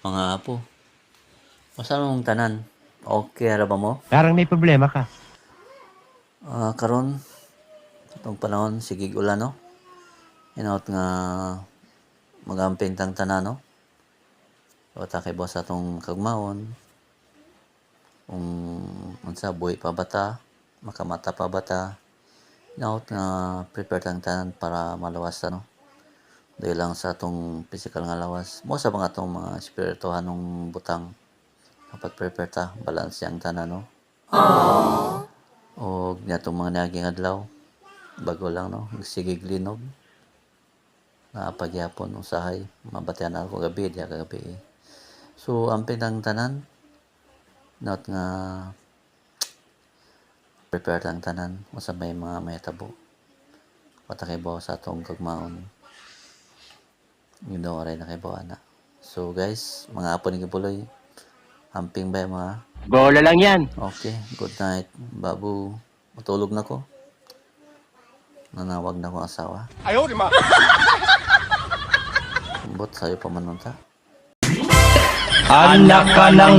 Mga apo, masa mong tanan? Okay ra ba mo? Parang may problema ka. Karon itong panahon sige ulan no. Hinaut nga magamping tang tanan no. Wata kay boss atong kagmahon. Kung unsa buhi pa bata, makamata pa bata. Hinaut nga prepare tang tanan para malawas no. Dahil lang sa atong physical nga lawas. Mo sa mga atong mga espirituhan ng butang. Dapat prepare ta, balance yang tanan no. O natong mga naging adlaw bago lang no sige glinog na pagyapon usahay mabatian ako gabi diya kagabi so ang pinang tanan not nga prepare lang tanan usa may mga mahitabo patakay bawa sa atong kagmaon yun ray na kay bawa na so guys mga apo ni Kibuloy amping ba mga Bola lang yan. okay good night babu matulog na ko. Nanawag na ko asawa. Ayaw, di ma. Bot sa'yo pa man ta. Anak ka ng